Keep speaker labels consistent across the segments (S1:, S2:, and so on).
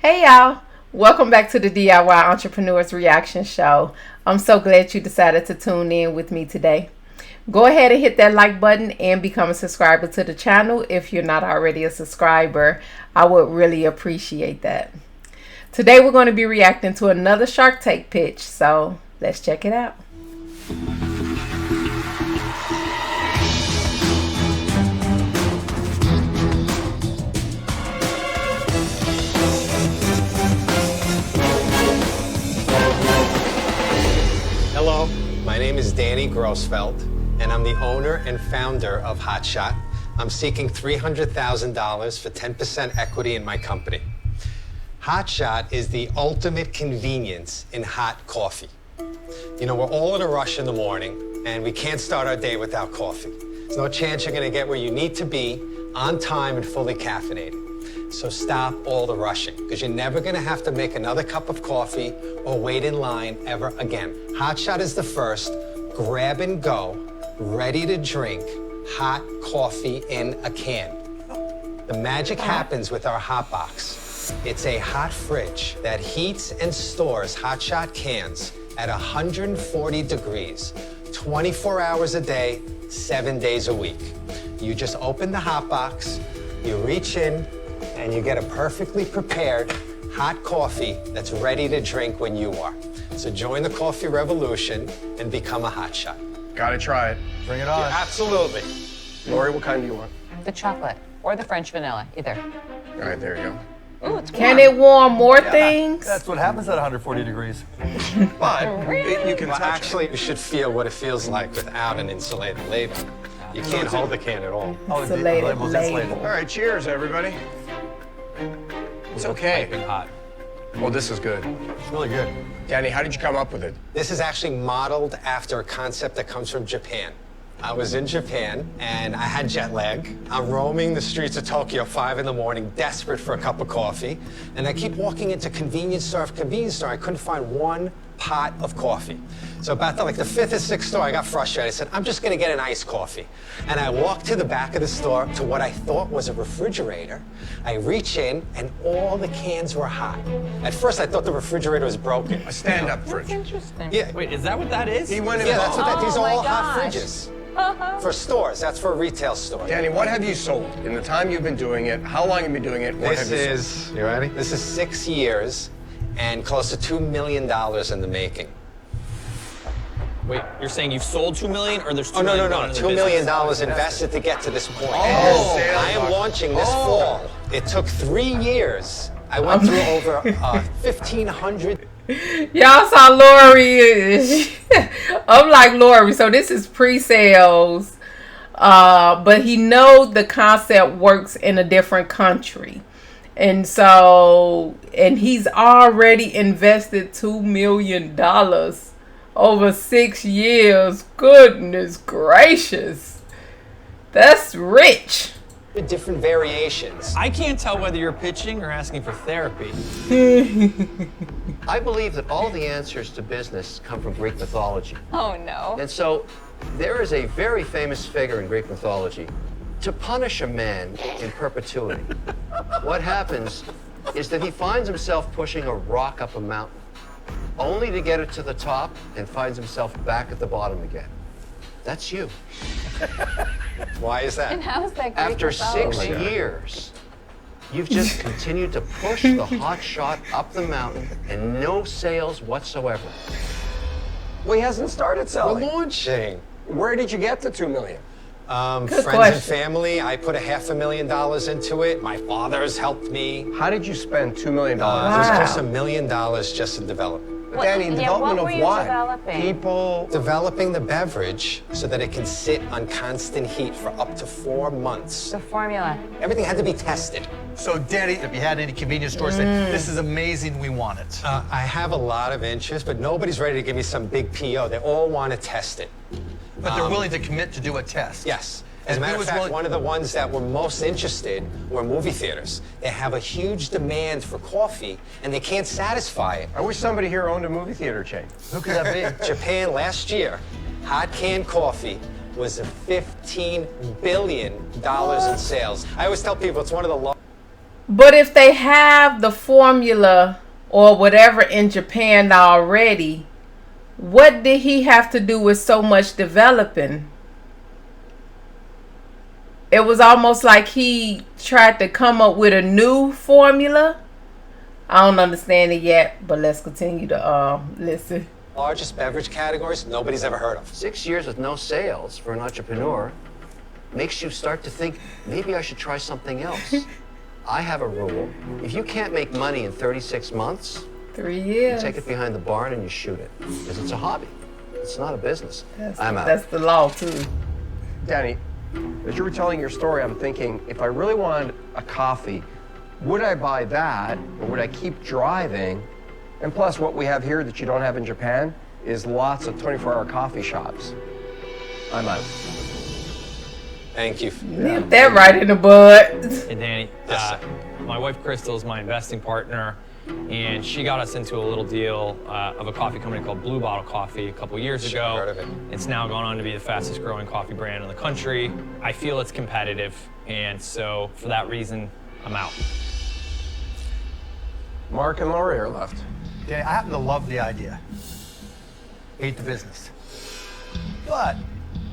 S1: Hey y'all, welcome back to the DIY Entrepreneurs Reaction Show. I'm so glad you decided to tune in with me today. Go ahead and hit that like button and become a subscriber to the channel if you're not already a subscriber. I would really appreciate that. Today we're going to be reacting to another Shark Tank pitch, so let's check it out.
S2: Hello, my name is Danny Grossfeld, and I'm the owner and founder of Hotshot. I'm seeking $300,000 for 10% equity in my company. Hotshot is the ultimate convenience in hot coffee. You know, we're all in a rush in the morning, and we can't start our day without coffee. There's no chance you're gonna get where you need to be on time and fully caffeinated. So stop all the rushing, because you're never gonna have to make another cup of coffee or wait in line ever again. Hotshot is the first grab and go, ready to drink, hot coffee in a can. The magic happens with our hot box. It's a hot fridge that heats and stores Hotshot cans at 140 degrees, 24 hours a day, 7 days a week. You just open the hot box, you reach in, and you get a perfectly prepared hot coffee that's ready to drink when you are. So join the coffee revolution and become a hotshot.
S3: Gotta try it. Bring it on.
S2: Yeah, absolutely.
S3: Lori, what kind do you want?
S4: The chocolate or the French vanilla, either.
S3: All right, there you go.
S4: Ooh, it's warm.
S1: Can it warm more things?
S5: That's what happens at 140 degrees.
S3: But you can
S2: Well,
S3: touch
S2: actually, you should feel what it feels like without an insulated label. You can't hold the can at all.
S5: Oh, the
S1: Insulated
S5: label's
S1: label.
S5: insulated.
S3: it. All right, cheers, everybody. It's okay.
S5: Piping hot.
S3: Well, this is good.
S5: It's really good.
S3: Danny, how did you come up with it?
S2: This is actually modeled after a concept that comes from Japan. I was in Japan and I had jet lag. I'm roaming the streets of Tokyo 5 in the morning, desperate for a cup of coffee. And I keep walking into convenience store after convenience store. I couldn't find one pot of coffee. So about the fifth or sixth store, I got frustrated. I said, I'm just gonna get an iced coffee. And I walked to the back of the store to what I thought was a refrigerator. I reach in and all the cans were hot. At first I thought the refrigerator was broken.
S3: A stand-up
S4: That's
S3: fridge.
S4: interesting.
S2: Yeah,
S5: Wait, is that what that is?
S3: He went in
S2: yeah, that's what that, these are
S4: Oh, my
S2: all hot
S4: gosh.
S2: fridges. For stores, that's for a retail store.
S3: Danny, what have you sold? In the time you've been doing it, how long have you been doing it? What
S2: This
S3: have you sold?
S2: is, you ready? This is 6 years and close to $2 million in the making.
S5: Wait, you're saying you've sold 2 million or there's 2
S2: Oh, no,
S5: million
S2: no, no,
S5: going into
S2: $2
S5: the
S2: million
S5: business?
S2: invested to get to this point.
S3: Oh.
S2: And I am launching this fall. It took 3 years. I went through over 1,500.
S1: Y'all saw Lori. I'm like, Lori, so this is pre-sales. But he knows the concept works in a different country. And so, and he's already invested $2 million over 6 years. Goodness gracious. That's rich.
S2: Different variations.
S5: I can't tell whether you're pitching or asking for therapy.
S6: I believe that all the answers to business come from Greek mythology.
S4: Oh, no.
S6: And so there is a very famous figure in Greek mythology. To punish a man in perpetuity, what happens is that he finds himself pushing a rock up a mountain, only to get it to the top and finds himself back at the bottom again. That's you.
S2: Why is
S4: And
S2: that?
S4: how is that Greek
S6: After 6
S4: mythology?
S6: years, you've just continued to push the hot shot up the mountain and no sales whatsoever.
S3: Well, he hasn't started
S2: We're
S3: selling.
S2: launching.
S3: Where did you get the 2 million?
S2: Friends
S1: question.
S2: and family, I put $500,000 into it. My father's helped me.
S3: How did you spend $2 million?
S2: It was close to $1 million just in development.
S3: But Danny,
S4: Yeah,
S3: development
S4: what were
S3: of
S4: you
S3: what?
S4: developing?
S3: People.
S2: Developing the beverage so that it can sit on constant heat for up to 4 months.
S4: The formula.
S2: Everything had to be tested.
S5: So, Danny, if you had any convenience stores say, this is amazing, we want it.
S2: I have a lot of interest, but nobody's ready to give me some big PO. They all want to test it.
S5: But they're willing to commit to do a test.
S2: Yes. As a
S5: And
S2: matter
S5: who
S2: of
S5: is
S2: fact,
S5: willing-
S2: one of the ones that were most interested were movie theaters. They have a huge demand for coffee, and they can't satisfy it.
S3: I wish somebody here owned a movie theater chain.
S6: Who could that be?
S2: Japan last year, hot canned coffee was a $15 billion in sales. I always tell people it's one of the
S1: But if they have the formula or whatever in Japan already, what did he have to do with so much developing? It was almost like he tried to come up with a new formula. I don't understand it yet, but let's continue to listen.
S2: Largest beverage categories nobody's ever heard of.
S6: 6 years with no sales for an entrepreneur makes you start to think, maybe I should try something else. I have a rule. If you can't make money in 36 months,
S1: 3 years.
S6: you take it behind the barn and you shoot it. Because it's a hobby. It's not a business. I'm out.
S1: That's the law, too.
S3: Danny, as you were telling your story, I'm thinking, if I really wanted a coffee, would I buy that, or would I keep driving? And plus, what we have here that you don't have in Japan is lots of 24-hour coffee shops. I'm out.
S2: Thank you.
S1: Nip that right in the bud.
S7: Hey, Danny. My wife, Crystal, is my investing partner, and she got us into a little deal of a coffee company called Blue Bottle Coffee a couple years ago.
S2: Heard of it.
S7: It's now gone on to be the fastest growing coffee brand in the country. I feel it's competitive, and so for that reason, I'm out.
S3: Mark and Lori are left.
S5: Danny, I happen to love the idea. Hate the business. But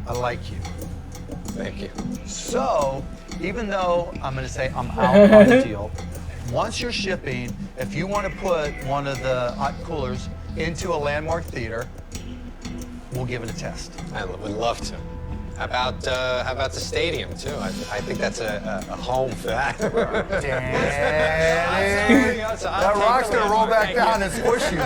S5: I like you.
S2: Thank you.
S5: So, even though I'm going to say I'm out on the deal, once you're shipping, if you want to put one of the hot coolers into a landmark theater, we'll give it a test.
S2: I would love to. How about the stadium too? I think that's a home for that.
S5: Danny, that rock's going to roll back down and squish you.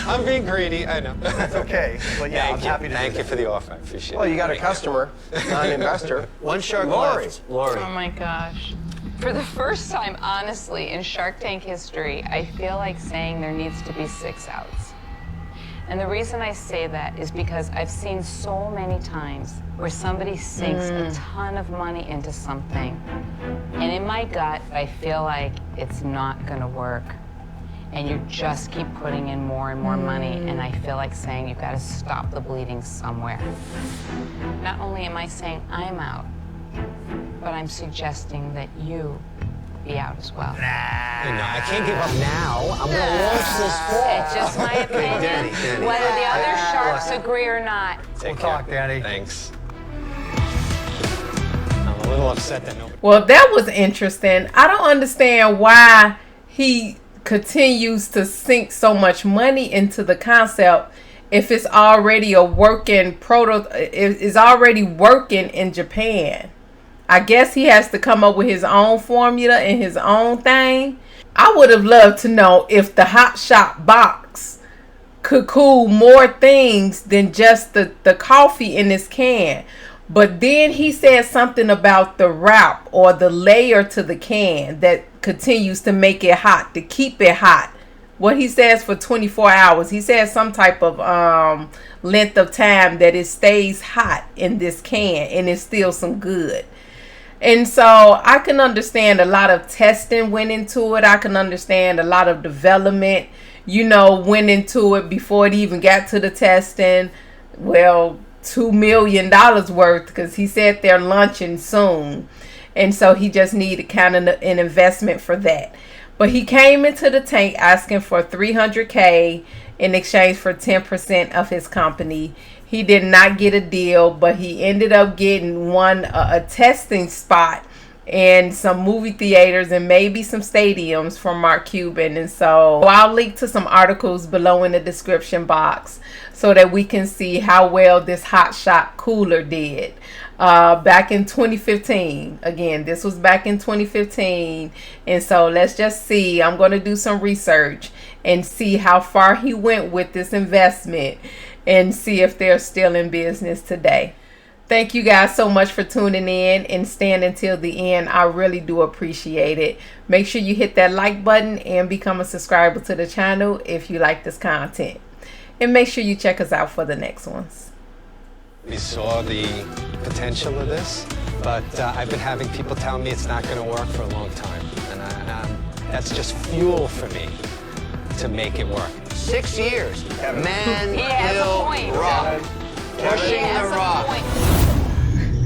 S2: I'm being greedy, I know.
S5: That's okay. But yeah, I'm happy to
S2: Thank
S5: do
S2: you
S5: that.
S2: for the offer. I appreciate it.
S3: Well, you got a customer, not an investor.
S6: One shark
S3: Lori.
S6: left. Lori.
S4: Oh my gosh. For the first time, honestly, in Shark Tank history, I feel like saying there needs to be 6 outs. And the reason I say that is because I've seen so many times where somebody sinks a ton of money into something, and in my gut, I feel like it's not gonna work. And you just keep putting in more and more money, and I feel like saying you've got to stop the bleeding somewhere. Not only am I saying I'm out, but I'm suggesting that you be out as well.
S2: No, I can't give up now. I'm going to launch this fall.
S4: It's just my opinion.
S6: Danny.
S4: Whether the other sharks agree or not.
S2: Take
S5: We'll talk,
S2: care.
S5: Danny.
S2: Thanks. I'm a little upset that nobody...
S1: Well, that was interesting. I don't understand why he continues to sink so much money into the concept if it's already a working it's already working in Japan. I guess he has to come up with his own formula and his own thing. I would have loved to know if the Hotshot box could cool more things than just the coffee in this can. But then he said something about the wrap or the layer to the can that continues to make it hot, to keep it hot. What he says for 24 hours. He says some type of length of time that it stays hot in this can and it's still some good. And so I can understand a lot of testing went into it. I can understand a lot of development, went into it before it even got to the testing. Well, $2 million worth, because he said they're launching soon. And so he just needed kind of an investment for that. But he came into the tank asking for $300K in exchange for 10% of his company. He did not get a deal, but he ended up getting a testing spot in some movie theaters and maybe some stadiums from Mark Cuban. And so I'll link to some articles below in the description box so that we can see how well this Hotshot cooler did. Back in 2015. Again, this was back in 2015. And so let's just see. I'm going to do some research and see how far he went with this investment and see if they're still in business today. Thank you guys so much for tuning in and staying until the end. I really do appreciate it. Make sure you hit that like button and become a subscriber to the channel if you like this content. And make sure you check us out for the next ones.
S2: We saw the potential of this, but I've been having people tell me it's not going to work for a long time. And that's just fuel for me to make it work.
S6: 6 years. Man
S4: He has a
S6: will
S4: point.
S6: rock. Pushing
S4: He has
S6: the
S4: a
S6: rock.
S4: point.